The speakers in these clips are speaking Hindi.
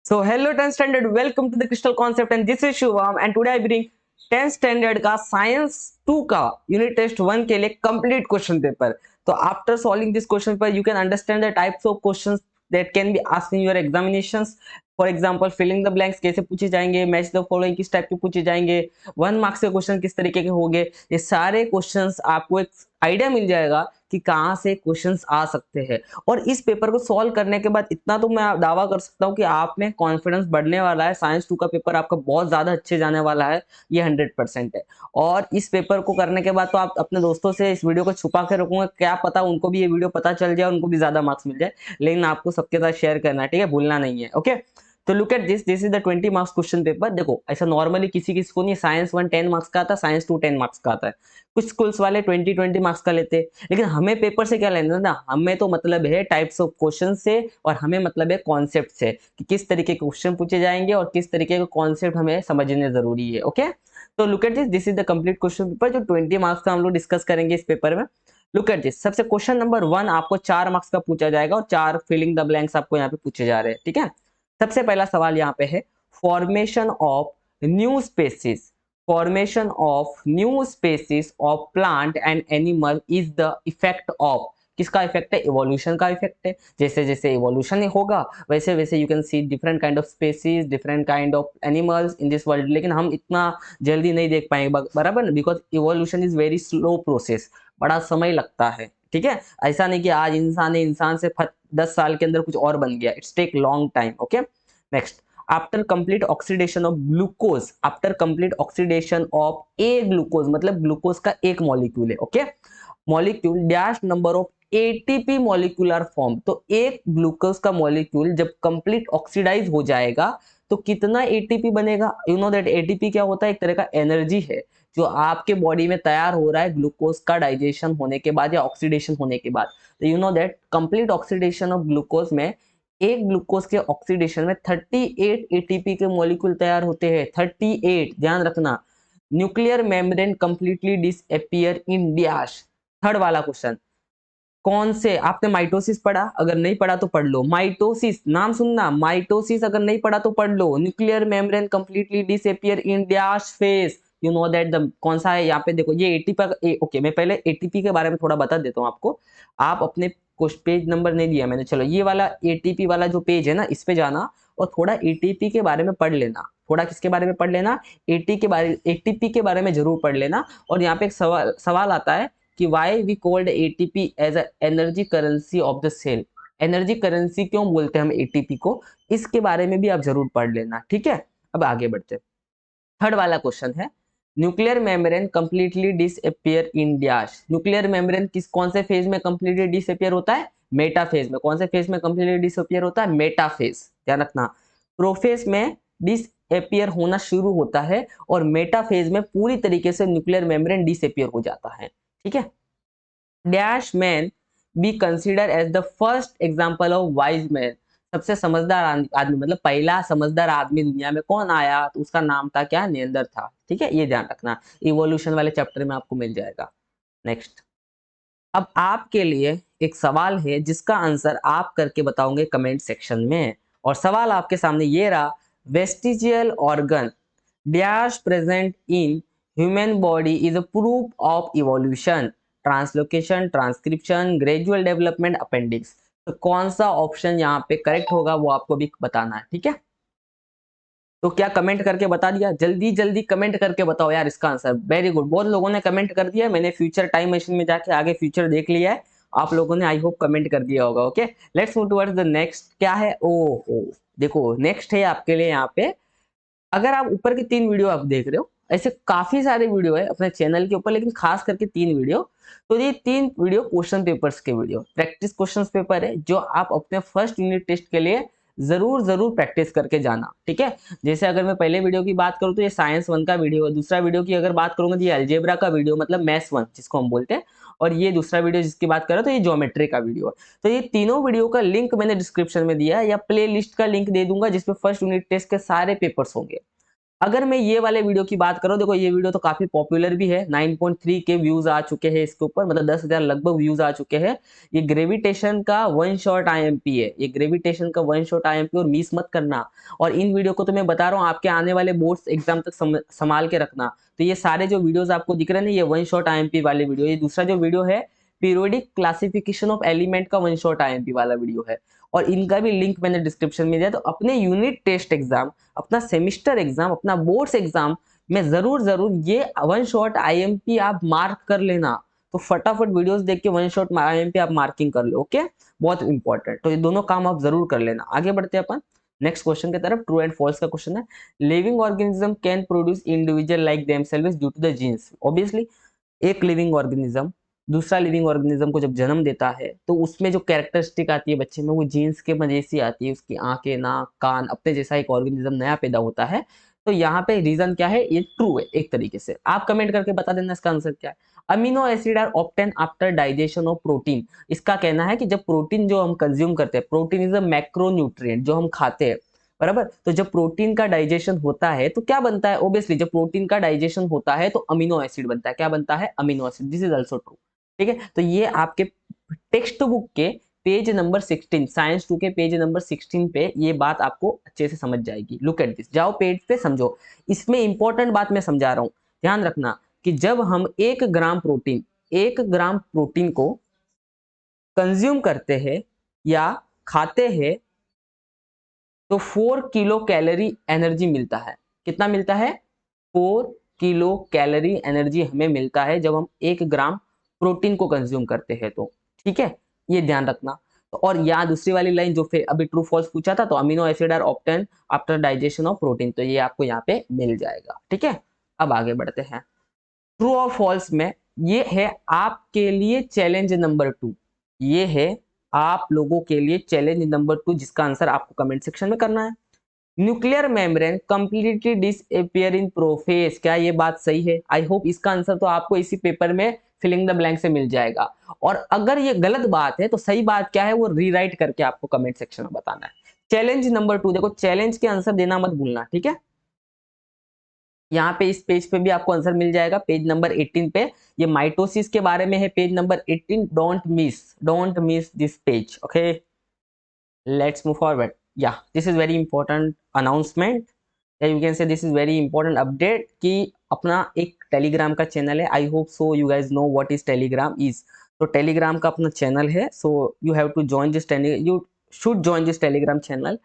So hello 10th standard, welcome to the Crystal Concept and this is Shubham and today I bring 10th standard का साइंस 2 का यूनिट टेस्ट 1 के लिए कंप्लीट क्वेश्चन पेपर। तो after solving this question paper you can understand the types of questions that can be asked in your examinations. For example filling the blanks कैसे पूछे जाएंगे, मैच द फॉलोइंग किस टाइप के पूछे जाएंगे, 1 मार्क्स के क्वेश्चन किस तरीके के होंगे, ये सारे क्वेश्चंस आपको एक आइडिया मिल जाएगा कि कहाँ से क्वेश्चंस आ सकते हैं। और इस पेपर को सॉल्व करने के बाद इतना तो मैं दावा कर सकता हूँ कि आप में कॉन्फिडेंस बढ़ने वाला है। साइंस 2 का पेपर आपका बहुत ज्यादा अच्छे जाने वाला है, ये 100% है। और इस पेपर को करने के बाद तो आप अपने दोस्तों से इस वीडियो को छुपा के रखूंगा, क्या पता उनको भी ये वीडियो पता चल जाए, उनको भी ज्यादा मार्क्स मिल जाए, लेकिन आपको सबके साथ शेयर करना है, ठीक है, भूलना नहीं है। ओके, तो look at this is the 20 marks question paper. देखो ऐसा नॉर्मली किसी किसी को नहीं, साइंस 1 10 मार्क्स का आता है, साइंस 2 10 मार्क्स का आता है, कुछ स्कूल्स वाले 20 मार्क्स का लेते हैं। लेकिन हमें पेपर से क्या लेना है ना, हमें तो मतलब है टाइप्स ऑफ क्वेश्चन से, और हमें मतलब है कॉन्सेप्ट से कि किस तरीके के क्वेश्चन पूछे जाएंगे और किस तरीके के कॉन्सेप्ट हमें समझने जरूरी है। ओके, तो look at this is the complete question paper जो 20 मार्क्स का हम लोग डिस्कस करेंगे इस पेपर में। लुक एट दिस, सबसे क्वेश्चन नंबर 1 आपको 4 मार्क्स का पूछा जाएगा और 4 फिलिंग द ब्लैंक्स आपको यहाँ पे पूछे जा रहे हैं, ठीक है। सबसे पहला सवाल यहाँ पे है, formation of new species, formation of new species of plant and animal is the effect of, किसका इफेक्ट है, इवोल्यूशन का इफेक्ट है। जैसे जैसे इवोल्यूशन होगा वैसे वैसे you can see different kind of species, different kind of animals in this world. लेकिन हम इतना जल्दी नहीं देख पाएंगे, बराबर, because evolution is very slow process, बड़ा समय लगता है, ठीक है। ऐसा नहीं कि आज इंसान है, इंसान से 10 साल के अंदर कुछ और बन गया, it's take long time. Okay, next, after complete oxidation of glucose, after complete oxidation of a glucose, मतलब ग्लूकोज का एक मॉलिक्यूल है, okay, molecule dash number of ATP molecular form. तो एक ग्लूकोज का मॉलिक्यूल जब कंप्लीट ऑक्सीडाइज हो जाएगा तो कितना एटीपी बनेगा। यू नो दैट एटीपी क्या होता है, एक तरह का एनर्जी है जो आपके बॉडी में तैयार हो रहा है ग्लूकोज का डाइजेशन होने के बाद या ऑक्सीडेशन होने के बाद। तो you know that complete oxidation of glucose में, एक ग्लूकोज के ऑक्सीडेशन में 38 एटीपी के मॉलिक्यूल तैयार होते हैं, 38, ध्यान रखना। Nuclear membrane completely disappear in dash. Third वाला क्वेश्चन, कौन से, आपने माइटोसिस पढ़ा, अगर नहीं पढ़ा तो पढ़ लो, माइटोसिस नाम सुनना, माइटोसिस अगर नहीं पढ़ा तो पढ़ लो। Nuclear membrane completely disappear in dash phase, you know that the, कौन सा है यहाँ पे, देखो ये एटीपी। ओके, मैं पहले एटीपी के बारे में थोड़ा बता देता हूँ आपको। आप अपने कुछ पेज नंबर नहीं दिया मैंने, चलो ये वाला एटीपी वाला जो पेज है ना, इस पे जाना और थोड़ा एटीपी के बारे में पढ़ लेना। थोड़ा किसके बारे में पढ़ लेना, एटीपी के बारे में जरूर पढ़ लेना। और यहाँ पे एक सवाल आता है कि why we called ATP as a energy currency of the cell, energy currency क्यों बोलते हैं हम एटीपी को, इसके बारे में भी आप जरूर पढ़ लेना, ठीक है। अब आगे बढ़ते, थर्ड वाला क्वेश्चन है, nuclear membrane completely disappear in dash. Nuclear membrane किस, कौन से फेज में कंप्लीटली डिसअपियर होता है, मेटा फेज में। कौन से फेज में कंप्लीटली डिसअपियर होता है, मेटा फेज, ध्यान रखना। प्रोफेज में डिसअपियर होना शुरू होता है और मेटा फेज में पूरी तरीके से न्यूक्लियर मेम्ब्रेन डिसअपियर हो जाता है, ठीक है। Dash man be consider as the first example of wise man, सबसे समझदार आदमी, मतलब पहला समझदार आदमी दुनिया में कौन आया, तो उसका नाम था क्या, नियंदर था, ठीक है, ये ध्यान रखना, इवोल्यूशन वाले चैप्टर में आपको मिल जाएगा। नेक्स्ट, अब आपके लिए एक सवाल है जिसका आंसर आप करके बताओगे कमेंट सेक्शन में। और सवाल आपके सामने ये रहा, vestigial organ dash present in human body is a proof of evolution, translocation, transcription, gradual development, appendix. तो कौन सा ऑप्शन यहाँ पे करेक्ट होगा वो आपको भी बताना है, ठीक है। तो क्या कमेंट करके बता दिया, जल्दी जल्दी कमेंट करके बताओ यार इसका आंसर। वेरी गुड, बहुत लोगों ने कमेंट कर दिया, मैंने फ्यूचर टाइम मशीन में जाके आगे फ्यूचर देख लिया है, आप लोगों ने आई होप कमेंट कर दिया होगा। Okay, let's move towards the next, क्या है, ओ देखो नेक्स्ट है आपके लिए यहाँ पे, अगर आप ऊपर की 3 वीडियो आप देख रहे हो, ऐसे काफी सारे वीडियो है अपने चैनल के ऊपर, लेकिन खास करके 3 वीडियो, तो ये 3 वीडियो क्वेश्चन पेपर्स के वीडियो, प्रैक्टिस क्वेश्चन पेपर है जो आप अपने फर्स्ट यूनिट टेस्ट के लिए जरूर जरूर प्रैक्टिस करके जाना, ठीक है। जैसे अगर मैं पहले वीडियो की बात करूँ तो ये साइंस 1 का वीडियो है, दूसरा वीडियो की अगर बात करूंगा तो ये अलजेब्रा का वीडियो, मतलब मैथ्स 1 जिसको हम बोलते हैं, और ये दूसरा वीडियो जिसकी बात करें तो ये ज्योमेट्री का वीडियो है। तो ये तीनों वीडियो का लिंक मैंने डिस्क्रिप्शन में दिया है, या प्ले लिस्ट का लिंक दे दूंगा जिसपे फर्स्ट यूनिट टेस्ट के सारे पेपर्स होंगे। अगर मैं ये वाले वीडियो की बात करूं, देखो ये वीडियो तो काफी पॉपुलर भी है, 9.3 के व्यूज आ चुके हैं इसके ऊपर, मतलब 10,000 लगभग व्यूज आ चुके हैं। ये ग्रेविटेशन का वन शॉट आईएमपी है, ये ग्रेविटेशन का वन शॉट आईएमपी, और मिस मत करना। और इन वीडियो को तो मैं बता रहा हूँ आपके आने वाले बोर्ड्स एग्जाम तक संभाल के रखना। तो ये सारे जो वीडियोज आपको दिख रहे हैं ना, ये वन शॉट आईएमपी वाले वीडियो। ये दूसरा जो वीडियो है पीरियोडिक क्लासिफिकेशन ऑफ एलिमेंट का वन शॉट आईएमपी वाला वीडियो है, और इनका भी लिंक मैंने डिस्क्रिप्शन में दिया। तो अपने यूनिट टेस्ट एग्जाम, अपना सेमिस्टर एग्जाम, अपना बोर्ड्स एग्जाम में जरूर जरूर ये वन शॉट आईएमपी आप मार्क कर लेना। तो फटाफट वीडियोस देख के वन शॉट आईएमपी आप मार्किंग कर लो, ओके, बहुत इंपॉर्टेंट। तो ये दोनों काम आप जरूर कर लेना। आगे बढ़ते हैं अपन नेक्स्ट क्वेश्चन की तरफ। ट्रू एंड फॉल्स का क्वेश्चन है, living organism can produce individual like themselves due to the genes. Obviously एक लिविंग ऑर्गेनिज्म दूसरा लिविंग ऑर्गेनिज्म को जब जन्म देता है तो उसमें जो कैरेक्टरिस्टिक आती है बच्चे में, वो जीन्स के वजह से आती है। उसकी आंखें, नाक, कान, अपने जैसा एक ऑर्गेनिज्म नया पैदा होता है। तो यहाँ पे रीजन क्या है, ये ट्रू है एक तरीके से। आप कमेंट करके बता देना इसका आंसर क्या है। Amino acid are obtain after digestion of protein. इसका कहना है कि जब प्रोटीन जो हम कंज्यूम करते हैं, प्रोटीन इज अ मैक्रोन्यूट्रिएंट, जो हम खाते हैं, बराबर। तो जब प्रोटीन का डाइजेशन होता है तो क्या बनता है, ओबियसली जब प्रोटीन का डाइजेशन होता है तो अमीनो एसिड बनता है। क्या बनता है, amino acid. This is also true, ठीक है। तो ये आपके टेक्स्ट बुक के पेज नंबर 16, साइंस 2 के पेज नंबर 16 पे ये बात आपको अच्छे से समझ जाएगी। लुक एट दिस, जाओ पेज पे समझो। इसमें इंपॉर्टेंट बात मैं समझा रहा हूं, ध्यान रखना कि जब हम 1 ग्राम प्रोटीन को कंज्यूम करते हैं या खाते हैं तो 4 किलो कैलोरी एनर्जी मिलता है। कितना मिलता है, 4 किलो कैलोरी एनर्जी हमें मिलता है जब हम 1 ग्राम प्रोटीन को कंज्यूम करते हैं तो, ठीक है, ये ध्यान रखना। तो और यहाँ दूसरी वाली लाइन जो फिर अभी ट्रू फॉल्स पूछा था, तो amino acid are obtain after digestion of protein, तो ये आपको यहाँ पे मिल जाएगा, ठीक है। अब आगे बढ़ते हैं ट्रू और फॉल्स में। ये है आपके लिए चैलेंज नंबर 2, ये है आप लोगों के लिए चैलेंज नंबर 2, जिसका आंसर आपको कमेंट सेक्शन में करना है। न्यूक्लियर मेम्ब्रेन कंप्लीटली डिसअपियर इन प्रोफेज। क्या ये बात सही है? आई होप इसका आंसर तो आपको इसी पेपर में फिलिंग द ब्लैंक से मिल जाएगा। और अगर ये गलत बात है तो सही बात क्या है वो रीराइट करके आपको कमेंट सेक्शन में बताना है। चैलेंज नंबर 2, देखो चैलेंज के आंसर देना मत भूलना, ठीक है। यहाँ पे इस पेज पे भी आपको आंसर मिल जाएगा, पेज नंबर 18 पे। ये माइटोसिस के बारे में है, page number 18। Don't miss this page, okay. Let's move forward. Yeah, this is very important announcement, या you can say this is very important update कि अपना एक टेलीग्राम का चैनल है। I hope so you guys know what is Telegram is. तो टेलीग्राम का अपना चैनल है, so you have to join this you should join this Telegram channel.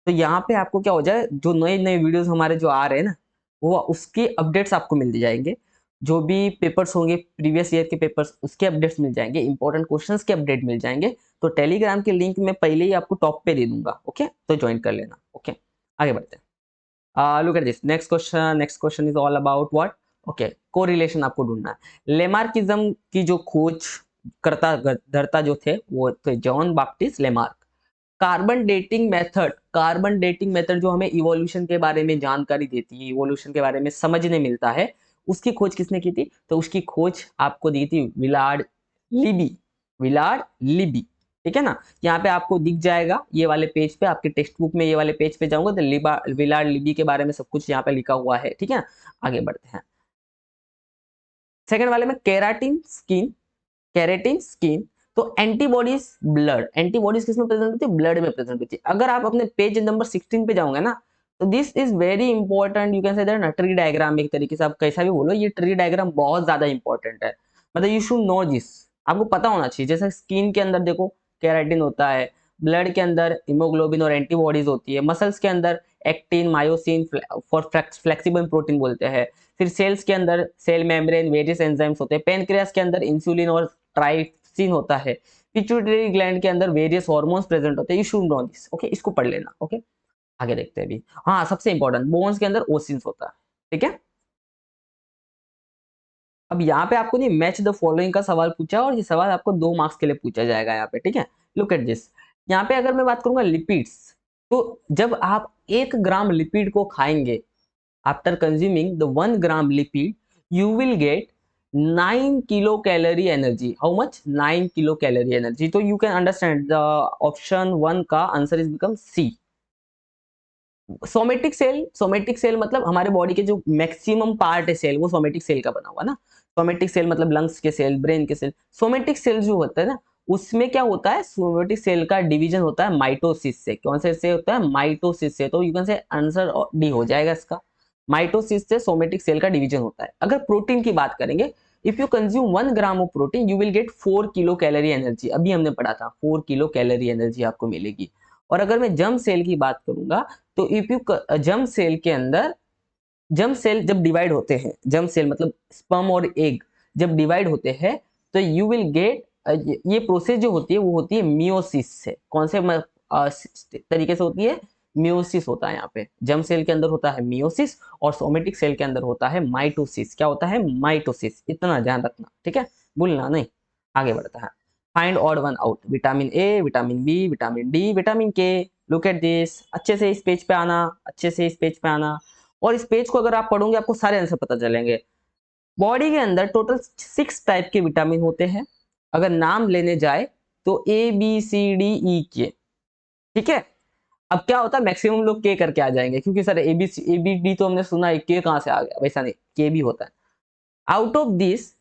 तो यहाँ पे आपको क्या हो जाए, जो नए नए वीडियोस हमारे जो आ रहे हैं ना, वो उसके अपडेट्स आपको मिल जाएंगे। जो भी पेपर्स होंगे प्रीवियस ईयर के पेपर्स, उसके अपडेट्स मिल जाएंगे, इंपॉर्टेंट क्वेश्चंस के अपडेट मिल जाएंगे। तो टेलीग्राम के लिंक मैं पहले ही आपको टॉप पे दे दूंगा, ओके, तो ज्वाइन कर लेना, ओके। आगे बढ़ते हैं। Look at this next question is all about what, okay, correlation आपको ढूंढना है। लेमार्किज्म की जो खोज धरता जो थे वो थे John Baptist Lamarck. Carbon dating method जो हमें इवोल्यूशन के बारे में जानकारी देती है, इवोल्यूशन के बारे में समझने मिलता है, उसकी खोज किसने की थी? तो उसकी खोज आपको दी थी विलार्ड लिबी, ठीक है ना। यहाँ पे आपको दिख जाएगा ये वाले पेज पे, आपके टेक्स्ट बुक में ये वाले पेज पे जाऊंगा तो विलार्ड लिबी के बारे में सब कुछ यहाँ पे लिखा हुआ है, ठीक है। आगे बढ़ते हैं सेकंड वाले में, केराटिन स्किन। तो एंटीबॉडीज किसमें प्रेजेंट होती है? ब्लड में प्रेजेंट होती है। अगर आप अपने पेज नंबर 16 पे जाओगे ना, तो this is very important, you can say that tree diagram, एक तरीके से आप कैसा भी बोलो, ये ट्री डायग्राम बहुत ज्यादा इंपॉर्टेंट है। मतलब यू शुड नो दिस, आपको पता होना चाहिए। जैसे स्किन के अंदर देखो केराटिन होता है, ब्लड के अंदर हिमोग्लोबिन और एंटीबॉडीज होती है, मसल्स के अंदर actin, myosin for flexible protein बोलते हैं, फिर सेल्स के अंदर सेल मेम्ब्रेन, वेरियस एंजाइम्स होते हैं, पेनक्रियास के अंदर इंसुलिन और ट्राइप्सिन होता है, पिट्यूटरी ग्लैंड के अंदर वेरियस हार्मोन्स प्रेजेंट होते हैं। You should know this, okay, इसको पढ़ लेना, ओके। आगे देखते हैं अभी। हाँ, सबसे इंपॉर्टेंट, बोन्स के अंदर ओसिन्स होता है, ठीक है। अब यहाँ पे आपको नहीं मैच द फॉलोइंग का सवाल पूछा, और ये सवाल आपको 2 मार्क्स के लिए पूछा जाएगा यहाँ पे, ठीक है। लुक एट दिस, यहाँ पे अगर मैं बात करूंगा लिपिड्स, तो जब आप 1 ग्राम लिपिड को खाएंगे, after consuming the 1 gram lipid, you will get 9 kilo calorie energy. How much? 9 kilo calorie energy. तो you can understand the option 1 का answer is become C. Somatic cell मतलब हमारे बॉडी के जो मैक्सिमम पार्ट है सेल, वो सोमेटिक सेल का बना हुआ ना। सोमेटिक सेल मतलब लंग्स के सेल, ब्रेन के सेल। सोमेटिक सेल जो होता है ना, उसमें क्या होता है, सोमेटिक सेल का डिवीजन होता है माइटोसिस से। कौन से होता है, माइटोसिस से। तो you can say answer D हो जाएगा इसका, माइटोसिस से सोमेटिक सेल का डिवीजन होता है। अगर प्रोटीन की बात करेंगे, if you consume 1 gram of protein you will gate 4 kilo calorie energy. अभी हमने पढ़ा था 4 किलो कैलोरी एनर्जी आपको मिलेगी। और अगर मैं जर्म सेल की बात करूंगा, तो इफ यू जर्म सेल के अंदर, जर्म सेल जब डिवाइड होते हैं, जर्म सेल मतलब स्पर्म और एग जब डिवाइड होते हैं, तो यू विल गेट, ये प्रोसेस जो होती है वो होती है मियोसिस से। कौन से तरीके से होती है, मियोसिस होता है। यहाँ पे जर्म सेल के अंदर होता है मियोसिस, और सोमेटिक सेल के अंदर होता है माइटोसिस। क्या होता है, माइटोसिस। इतना ध्यान रखना, ठीक है, भूलना नहीं। आगे बढ़ता है, find odd one out. Vitamin A, vitamin B, vitamin D, vitamin K. Look at this, अच्छे से इस पेज पे आना, अच्छे से इस पेज पे आना। और इस पेज को अगर आप पढ़ोगे आपको सारे आंसर पता चलेंगे। बॉडी के अंदर टोटल 6 टाइप के विटामिन होते हैं। अगर नाम लेने जाए तो ABCDE के, ठीक है। अब क्या होता है, मैक्सिमम लोग के करके आ जाएंगे, क्योंकि सर ABD तो हमने सुना है, के कहां से आ गया, वैसा नहीं, के भी होता है। Out of this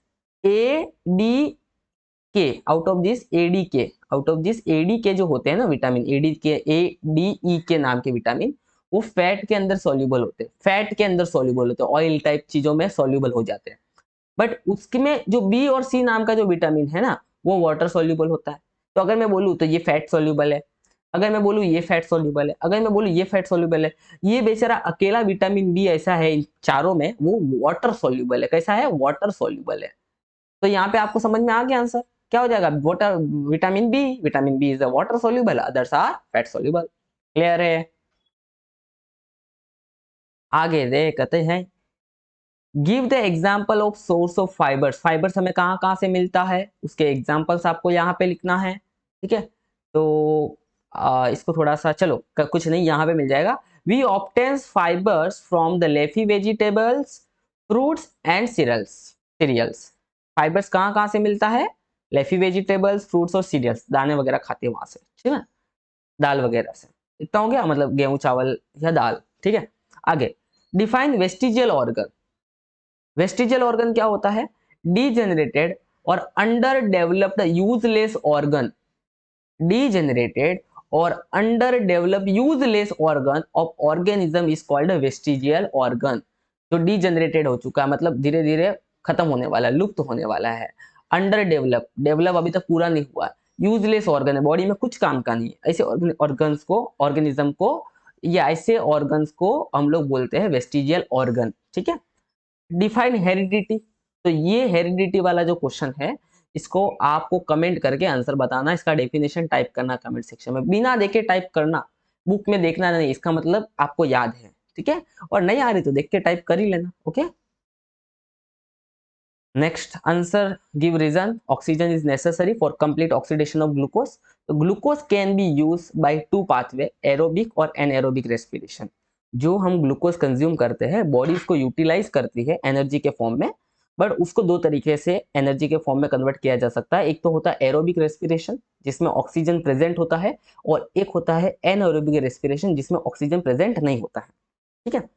ADK, out of this ADK जो होते हैं ना विटामिन, ADE के नाम के विटामिन, वो फैट के अंदर सॉल्यूबल होते हैं। फैट के अंदर सॉल्यूबल होते हैं, ऑयल टाइप चीजों में सॉल्यूबल हो जाते हैं। बट उसमें जो बी और सी नाम का जो विटामिन है ना, वो वाटर सॉल्यूबल होता है। तो अगर मैं बोलूँ तो ये फैट सॉल्यूबल है, अगर मैं बोलूँ ये फैट सॉल्यूबल है, अगर मैं बोलूँ ये फैट सॉल्यूबल है। ये बेचारा अकेला विटामिन बी ऐसा है इन चारों में, वो वाटर सॉल्यूबल है। कैसा है, वाटर सॉल्यूबल है। तो यहाँ पे आपको समझ में आ गया आंसर, क्या हो जाएगा, water, vitamin B is a water soluble, others are fat soluble. Clear है। आगे देखते हैं, give the example of source of fibres. Fibres हमें कहाँ कहाँ से मिलता है, उसके एग्जाम्पल्स आपको यहाँ पे लिखना है, ठीक है। तो इसको थोड़ा सा चलो, कुछ नहीं, यहाँ पे मिल जाएगा। We obtains fibres from the leafy vegetables, fruits and cereals. Fibres कहाँ कहाँ से मिलता है, लेफी वेजिटेबल्स, फ्रूट्स और सीरियल्स, दाने वगैरह खाते हैं वहां से, ठीक है, दाल वगैरह से। इतना हो गया, मतलब गेहूं चावल या दाल, ठीक है। आगे, define vestigial organ. Vestigial organ क्या होता है, डीजेनरेटेड और under developed useless organ, degenerated और under develop useless organ of organism is called vestigial organ. जो डीजेनरेटेड हो चुका है, मतलब धीरे धीरे खत्म होने वाला है, लुप्त होने वाला है। अंडर डेवलप, डेवलप अभी तक पूरा नहीं हुआ। यूजलेस ऑर्गन है, बॉडी में कुछ काम का नहीं है, ऐसे ऑर्गन्स को, ऑर्गेनिज्म को, या ऐसे ऑर्गन्स को हम लोग बोलते हैं वेस्टिजियल ऑर्गन, ठीक है। Define heredity. तो ये हेरिडिटी वाला जो क्वेश्चन है, इसको आपको कमेंट करके आंसर बताना, इसका डेफिनेशन टाइप करना कमेंट सेक्शन में, बिना देखे टाइप करना, बुक में देखना नहीं, इसका मतलब आपको याद है, ठीक है। और नहीं आ रही तो देख के टाइप कर ही लेना, okay. Next answer, give reason. Oxygen is necessary for complete oxidation of glucose. तो glucose can be use by 2 pathway, aerobic और एनएरोबिक रेस्पिरेशन। जो हम ग्लूकोज कंज्यूम करते हैं, बॉडी उसको यूटिलाइज करती है एनर्जी के फॉर्म में, बट उसको 2 तरीके से एनर्जी के फॉर्म में कन्वर्ट किया जा सकता है। एक तो होता है एरोबिक रेस्पिरेशन, जिसमें ऑक्सीजन प्रेजेंट होता है, और एक होता है एनएरोबिक रेस्पिरेशन, जिसमें ऑक्सीजन प्रेजेंट नहीं होता है, ठीक है।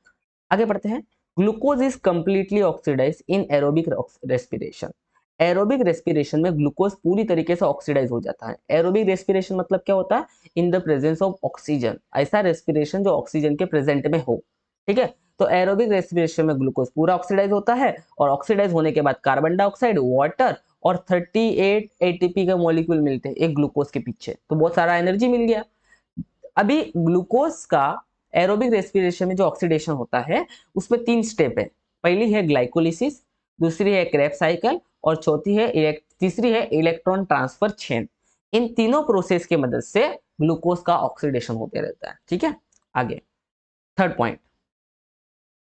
आगे बढ़ते हैं, glucose is completely oxidize in aerobic respiration. Aerobic respiration में ग्लूकोज पूरी तरीके से ऑक्सीडाइज हो जाता है। एरोबिक रेस्पिरेशन मतलब क्या होता है, in the presence of oxygen, ऐसा रेस्पिरेशन जो ऑक्सीजन के प्रेजेंट में हो, ठीक है। तो एरोबिक रेस्पिरेशन में ग्लूकोज पूरा ऑक्सीडाइज होता है, और ऑक्सीडाइज होने के बाद कार्बन डाइऑक्साइड, वाटर और 38 एटीपी के मॉलिक्यूल मिलते हैं एक ग्लूकोज के पीछे, तो बहुत सारा एनर्जी मिल गया। अभी ग्लूकोज का एरोबिक रेस्पिरेशन में जो ऑक्सीडेशन होता है, उसमें 3 स्टेप है। पहली है ग्लाइकोलिसिस, दूसरी है क्रेब्स साइकिल, और तीसरी है इलेक्ट्रॉन ट्रांसफर चेन। इन तीनों प्रोसेस की मदद से ग्लूकोज का ऑक्सीडेशन होते रहता है, ठीक है। आगे, third point,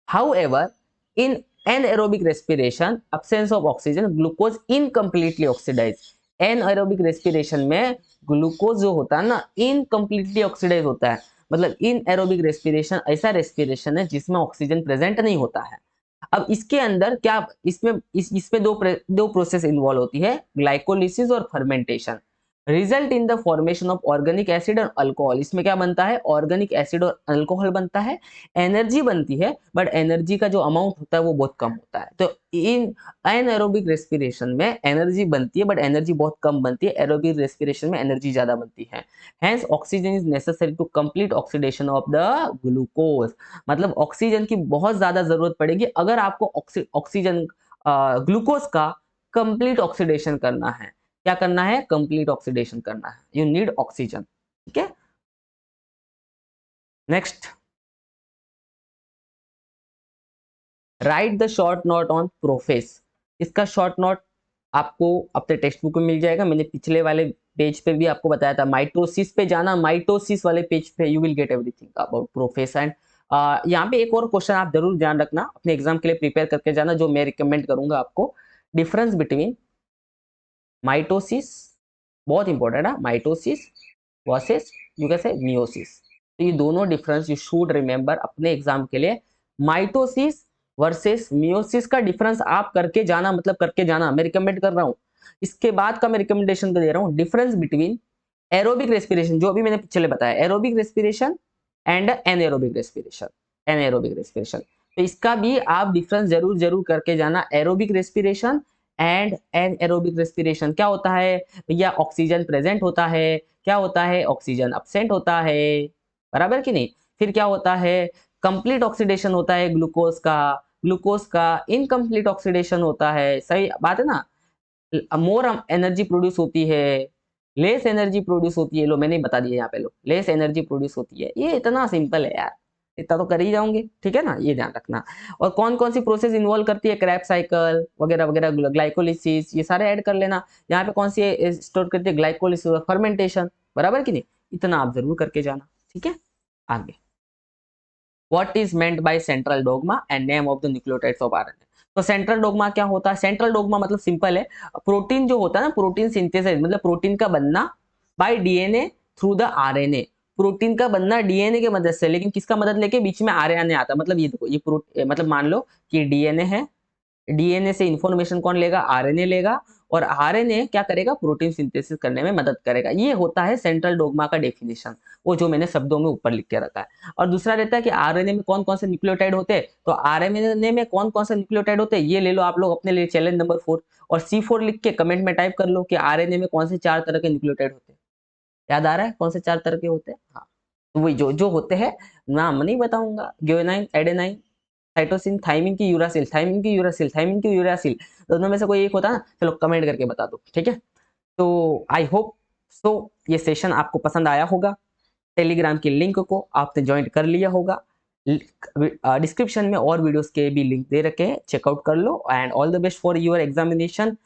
however in anaerobic respiration, absence of oxygen, glucose incompletely oxidize. Anaerobic respiration में ग्लूकोज जो होता है ना, इनकम्प्लीटली ऑक्सीडाइज होता है। मतलब इन एरोबिक रेस्पिरेशन ऐसा रेस्पिरेशन है जिसमें ऑक्सीजन प्रेजेंट नहीं होता है। अब इसके अंदर क्या, इसमें दो प्रोसेस इन्वॉल्व होती है, ग्लाइकोलिसिस और fermentation. Result in the formation of organic acid और अल्कोहल। इसमें क्या बनता है, ऑर्गेनिक एसिड और अल्कोहल बनता है, एनर्जी बनती है, बट एनर्जी का जो अमाउंट होता है वो बहुत कम होता है। तो इन एनएरोबिक रेस्पिरेशन में एनर्जी बनती है बट एनर्जी बहुत कम बनती है, एरोबिक रेस्पिरेशन में एनर्जी ज्यादा बनती है। Hence oxygen is necessary to complete oxidation of the glucose. मतलब ऑक्सीजन की बहुत ज्यादा जरूरत पड़ेगी अगर आपको ऑक्सीजन ग्लूकोज का कंप्लीट ऑक्सीडेशन करना है। क्या करना है, कंप्लीट ऑक्सीडेशन करना है, यू नीड ऑक्सीजन। ठीक है, next, write the short note on prophase. इसका शॉर्ट नोट आपको अपने टेक्स्ट बुक में मिल जाएगा। मैंने पिछले वाले पेज पे भी आपको बताया था, माइटोसिस पे जाना, माइटोसिस वाले पेज पे you will get everything about prophase. And यहाँ पे एक और क्वेश्चन आप जरूर ध्यान रखना, अपने एग्जाम के लिए प्रिपेयर करके जाना, जो मैं रिकमेंड करूंगा आपको। डिफरेंस बिटवीन माइटोसिस, बहुत इंपॉर्टेंट है, माइटोसिस वर्सेस यू कैसे मियोसिस। तो ये दोनों डिफरेंस यू शुड रिमेंबर अपने एग्जाम के लिए। माइटोसिस वर्सेस मियोसिस का डिफरेंस आप करके जाना, मतलब करके जाना, मैं रिकमेंड कर रहा हूँ। इसके बाद का मैं रिकमेंडेशन दे रहा हूँ, डिफरेंस बिटवीन एरोबिक रेस्पिरेशन, जो अभी मैंने पिछले बताया, aerobic respiration and anaerobic respiration, anaerobic respiration. तो इसका भी आप डिफरेंस जरूर जरूर करके जाना। Aerobic respiration and anaerobic respiration क्या होता है भैया, ऑक्सीजन प्रेजेंट होता है, क्या होता है, ऑक्सीजन अब्सेंट होता है, बराबर कि नहीं। फिर क्या होता है, कंप्लीट ऑक्सीडेशन होता है ग्लूकोज का, ग्लूकोज का इनकम्प्लीट ऑक्सीडेशन होता है, सही बात है ना। मोर एनर्जी प्रोड्यूस होती है, लेस एनर्जी प्रोड्यूस होती है, लो मैंने बता दिया यहाँ पे, लो लेस एनर्जी प्रोड्यूस होती है। ये इतना सिंपल है यार, इतना तो कर ही जाओगे, ठीक है ना, ये ध्यान रखना। और कौन कौन सी प्रोसेस इन्वॉल्व करती है, क्रैब साइकिल वगैरह वगैरह, ग्लाइकोलिसिस, ये सारे ऐड कर लेना। यहाँ पे कौन सी स्टोर करती है, ग्लाइकोलिसिस, फर्मेंटेशन, बराबर कि नहीं, इतना आप जरूर करके जाना। ठीक है, आगे, what is meant by central dogma and name of the nucleotides of RNA. तो सेंट्रल डोगमा क्या होता है, सेंट्रल डोगमा मतलब सिंपल है, प्रोटीन जो होता है ना, प्रोटीन सिंथेसिस, मतलब प्रोटीन का बनना bye DNA through the RNA. Protein का बनना डीएनए के मदद से, लेकिन किसका मदद लेके, बीच में आरएनए आता है। मतलब ये देखो, ये मतलब मान लो कि डीएनए है, डीएनए से इंफॉर्मेशन कौन लेगा, आरएनए लेगा, और आरएनए क्या करेगा, प्रोटीन सिंथेसिस करने में मदद करेगा। ये होता है सेंट्रल डोगमा का डेफिनेशन, वो जो मैंने शब्दों में ऊपर लिख के रखा है। और दूसरा रहता है कि आरएनए में कौन कौन से न्यूक्लियोटाइड होते हैं, तो आरएनए में कौन कौन से न्यूक्लियोटाइड होते हैं, ये ले लो आप लोग अपने लिए चैलेंज नंबर 4, और C4 लिख के कमेंट में टाइप कर लो कि आरएनए में कौन से 4 तरह के न्यूक्लियोटाइड होते हैं। याद आ रहा है कौन से 4 तरह के होते हैं, हाँ, तो वही जो जो होते हैं, नाम नहीं बताऊंगा, ग्वानिन, एडेनाइन, साइटोसिन, थाइमिन की यूरासिल, थाइमिन की यूरासिल, थाइमिन की यूरासिल, दोनों में से कोई एक होता है ना, चलो कमेंट करके बता दो, ठीक है। तो आई होप सो ये सेशन आपको पसंद आया होगा। टेलीग्राम की लिंक को आपने ज्वाइन कर लिया होगा, डिस्क्रिप्शन में और वीडियोस के भी लिंक दे रखे हैं, चेकआउट कर लो। And all the best for your examination.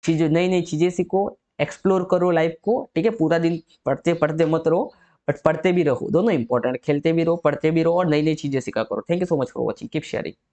चीजें, नई नई चीजें सीखो, एक्सप्लोर करो लाइफ को, ठीक है। पूरा दिन पढ़ते पढ़ते मत रहो, बट पढ़ते भी रहो, दोनों इंपॉर्टेंट, खेलते भी रहो, पढ़ते भी रहो, और नई नई चीजें सीखा करो। Thank you so much for watching, keep sharing.